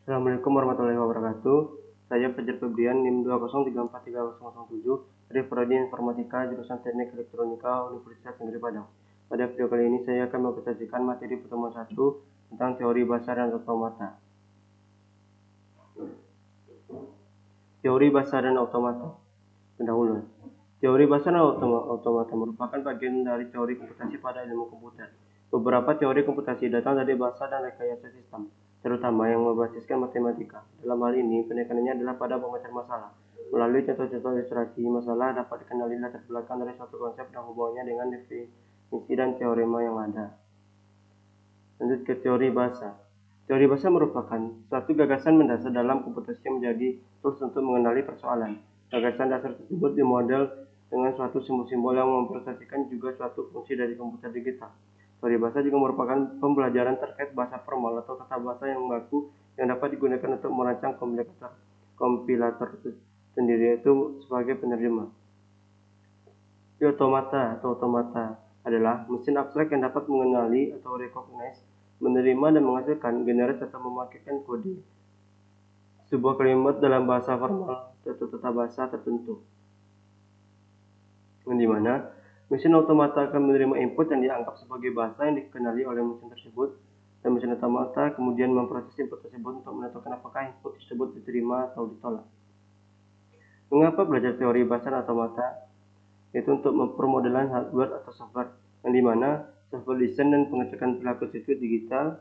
Assalamualaikum warahmatullahi wabarakatuh. Saya Fajar Febrian, NIM 2034307 dari Prodi Informatika jurusan Teknik Elektronika Universitas Negeri Padang. Pada video kali ini saya akan mempresentasikan materi pertemuan 1 tentang teori bahasa dan automata. Teori bahasa dan automata. Pendahuluan. Teori bahasa dan automata merupakan bagian dari teori komputasi pada ilmu komputer. Beberapa teori komputasi datang dari bahasa dan rekayasa sistem, terutama yang berbasiskan matematika. Dalam hal ini, penekanannya adalah pada pemecahan masalah. Melalui contoh-contoh ilustrasi masalah dapat dikenali latar belakang dari suatu konsep dan hubungannya dengan definisi dan teorema yang ada. Lanjut ke teori bahasa. Teori bahasa merupakan suatu gagasan mendasar dalam komputasi yang menjadi tools untuk mengenali persoalan. Gagasan dasar tersebut dimodel dengan suatu simbol-simbol yang mempresentasikan juga suatu fungsi dari komputer digital. Teori bahasa juga merupakan pembelajaran terkait bahasa formal atau tata bahasa yang baku yang dapat digunakan untuk merancang kompilator sendiri, yaitu sebagai penerjemah. Otomata adalah mesin abstrak yang dapat mengenali atau recognize, menerima dan menghasilkan, generate atau memakaikan kode sebuah kalimat dalam bahasa formal atau tata bahasa tertentu, di mana mesin otomata akan menerima input yang dianggap sebagai bahasa yang dikenali oleh mesin tersebut, dan mesin otomata kemudian memproses input tersebut untuk menentukan apakah input tersebut diterima atau ditolak. Mengapa belajar teori bahasa dan automata? Yaitu untuk mempermodelan hardware atau software, yang dimana software desain dan pengecekan perilaku sirkuit digital,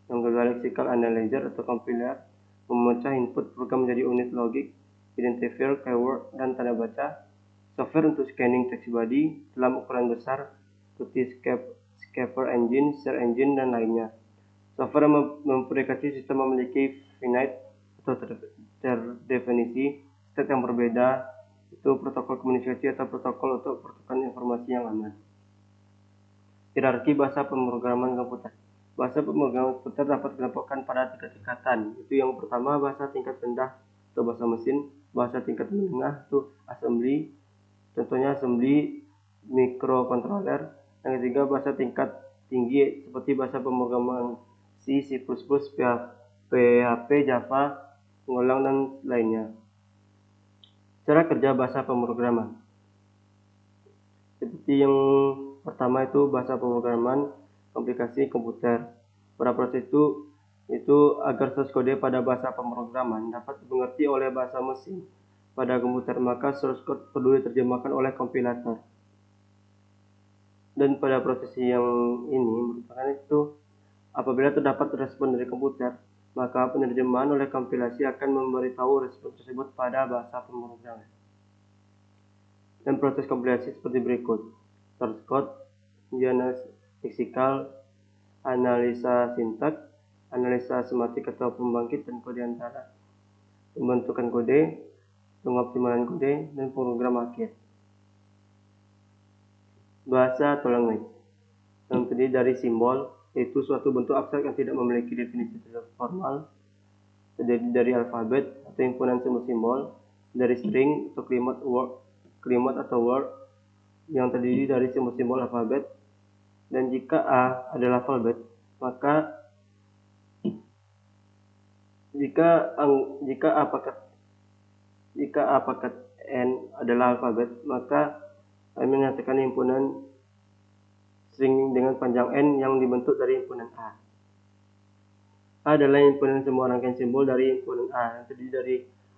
yang lexical analyzer atau compiler, memecah input program menjadi unit logik, identifier, keyword, dan tanda baca, software untuk scanning text body dalam ukuran besar seperti Scapper Engine, Search Engine, dan lainnya. Software yang memprediksi sistem memiliki finite atau terdefinisi state yang berbeda, itu protokol komunikasi atau protokol untuk pertukaran informasi yang aman. Hierarki bahasa pemrograman komputer. Bahasa pemrograman komputer dapat dikelompokkan pada 3 tingkatan. Itu yang pertama bahasa tingkat rendah atau bahasa mesin, bahasa tingkat menengah itu assembly, contohnya assembly microcontroller. Yang ketiga bahasa tingkat tinggi seperti bahasa pemrograman C, C++, PHP, Java, Golang, dan lainnya. Cara kerja bahasa pemrograman. Seperti yang pertama itu bahasa pemrograman komplikasi komputer. Pada proses itu agar source kode pada bahasa pemrograman dapat dimengerti oleh bahasa mesin pada komputer, maka source code perlu diterjemahkan oleh kompilator. Dan pada proses yang ini merupakan itu apabila terdapat respon dari komputer, maka penerjemahan oleh kompilasi akan memberitahu respon tersebut pada bahasa pemrograman. Dan proses kompilasi seperti berikut: source code, lexical, analisa sintaks, analisa semantik atau pembangkit dan kode antara, pembentukan kode, pengoptimalan kode, dan program akhir. Bahasa atau language yang terdiri dari simbol, yaitu suatu bentuk abstrak yang tidak memiliki definisi formal, terdiri dari alfabet atau himpunan simbol-simbol, dari string atau kalimat atau word yang terdiri dari simbol-simbol alfabet, dan jika A adalah alfabet, maka jika A pangkat N adalah alfabet, maka kami menyatakan himpunan string dengan panjang N yang dibentuk dari himpunan A. A adalah himpunan semua rangkaian simbol dari himpunan A yang terdiri dari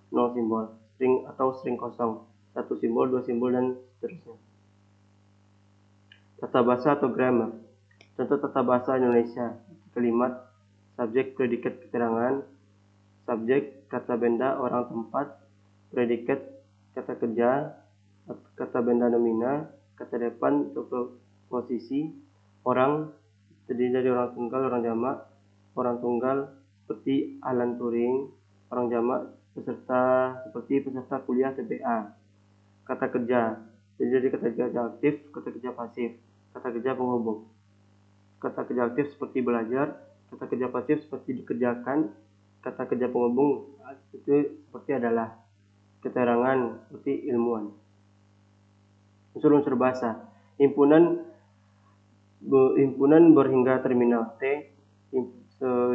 0 simbol, string atau string kosong, 1 simbol, 2 simbol, dan seterusnya. Tata bahasa atau grammar. Contoh tata bahasa Indonesia: kalimat, subjek, predikat, keterangan, subjek, kata benda, orang, tempat, predikat, kata kerja, kata benda nomina, kata depan untuk posisi, orang terdiri dari orang tunggal, orang jamak, orang tunggal seperti Alan Turing, orang jamak peserta seperti peserta kuliah TPA. Kata kerja terdiri dari kata kerja aktif, kata kerja pasif, kata kerja penghubung. Kata kerja aktif seperti belajar, kata kerja pasif seperti dikerjakan, kata kerja penghubung itu seperti adalah, keterangan seperti ilmuwan. Unsur-unsur bahasa. Himpunan berhingga terminal T,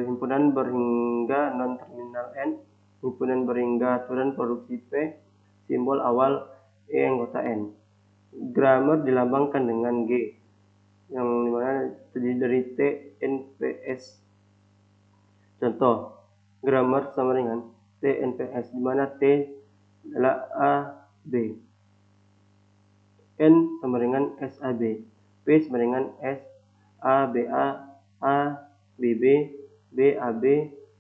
himpunan berhingga non-terminal besar N, himpunan berhingga aturan produksi P, simbol awal E anggota N. Grammar dilambangkan dengan G, yang dimana terdiri dari T, N, P, S. Contoh, grammar sama dengan T, N, P, S, dimana T adalah A, B. N sama dengan S, A, B. P sama dengan S, A, B, A, B, B, B, A, B,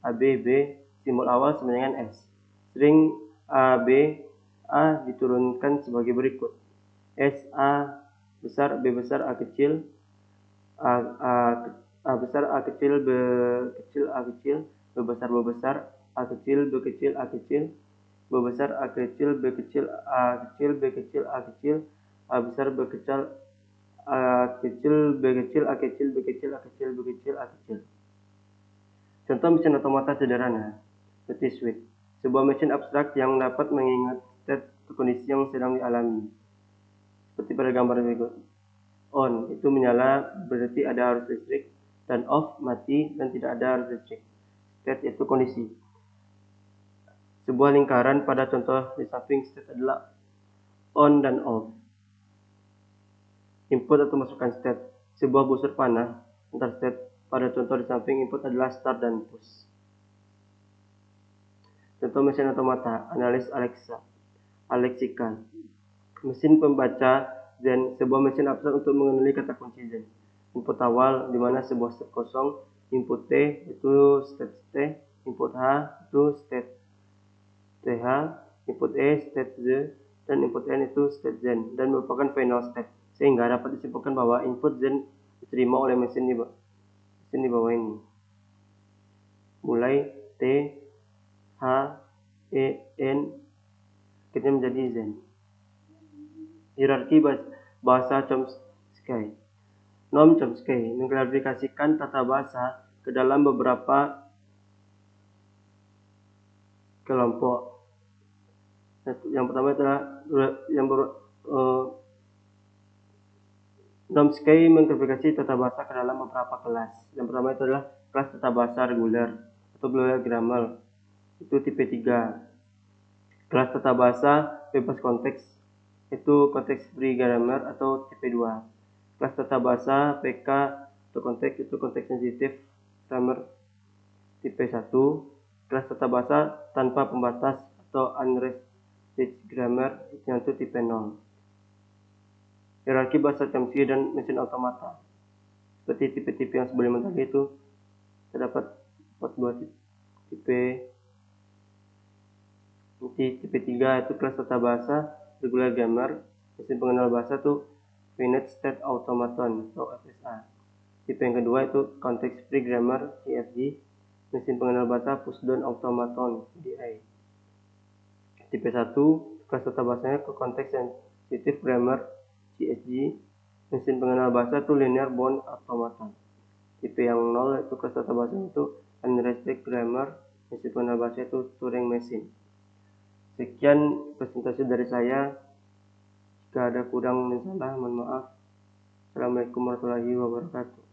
A, B, B, simbol awal sama dengan S. String A, B, A diturunkan sebagai berikut. S, A besar, B besar, A kecil, A besar, A kecil, B kecil, A kecil, B besar, B besar, A kecil, B kecil, A kecil, B besar, A kecil, B kecil, A kecil, B kecil, A kecil, A besar, B kecil, A kecil, B kecil, A kecil, B kecil, A kecil, B kecil, A kecil. Contoh mesin otomata sederhana, seperti switch, sebuah mesin abstrak yang dapat mengingat state kondisi yang sedang dialami. Seperti pada gambar berikut. On itu menyala berarti ada arus listrik, dan off mati dan tidak ada arus listrik. State itu kondisi. Sebuah lingkaran pada contoh di samping state adalah on dan off. Input atau masukan state. Sebuah busur panah antar state pada contoh di samping input adalah start dan push. Contoh mesin otomata, analis Alexa, Alexica. Mesin pembaca Zen, sebuah mesin abstrak untuk mengenali kata kunci Zen. Input awal dimana sebuah state kosong, input T itu state T, input H itu state TH, input E state Z, dan input N itu state Zen, dan merupakan final state, sehingga dapat disimpulkan bahwa input Zen diterima oleh mesin di bawah ini. Mulai T, H, E, N, akhirnya menjadi Zen. Hierarki bahasa Chomsky. Noam Chomsky mengklasifikasikan tata bahasa ke dalam beberapa kelompok. Yang pertama adalah Chomsky mengklasifikasi tata bahasa ke dalam beberapa kelas. Yang pertama itu adalah kelas tata bahasa reguler atau plural grammar, itu tipe 3. Kelas tata bahasa bebas konteks, itu konteks free grammar atau tipe 2. Kelas tata bahasa PK atau konteks, itu konteks sensitif grammar tipe 1. Kelas tata bahasa tanpa pembatas atau unrestricted grammar itu tipe 0. Hierarki bahasa Chomsky dan mesin otomata. Seperti tipe-tipe yang sebelumnya tadi itu terdapat 42 tipe. Tipe 3 itu kelas tata bahasa regular grammar, mesin pengenal bahasa itu finite state automaton atau FSA. Tipe yang kedua itu context free grammar CFG, mesin pengenal bahasa push down automaton DA. Tipe 1 kelas tata bahasanya ke konteks sensitive grammar CSG, mesin pengenal bahasa itu linear bound automaton. Tipe yang 0 itu kelas tata bahasanya itu unrestricted grammar, mesin pengenal bahasa itu Turing machine. Sekian presentasi dari saya. Jika ada kurang dan salah, mohon maaf. Assalamualaikum warahmatullahi wabarakatuh.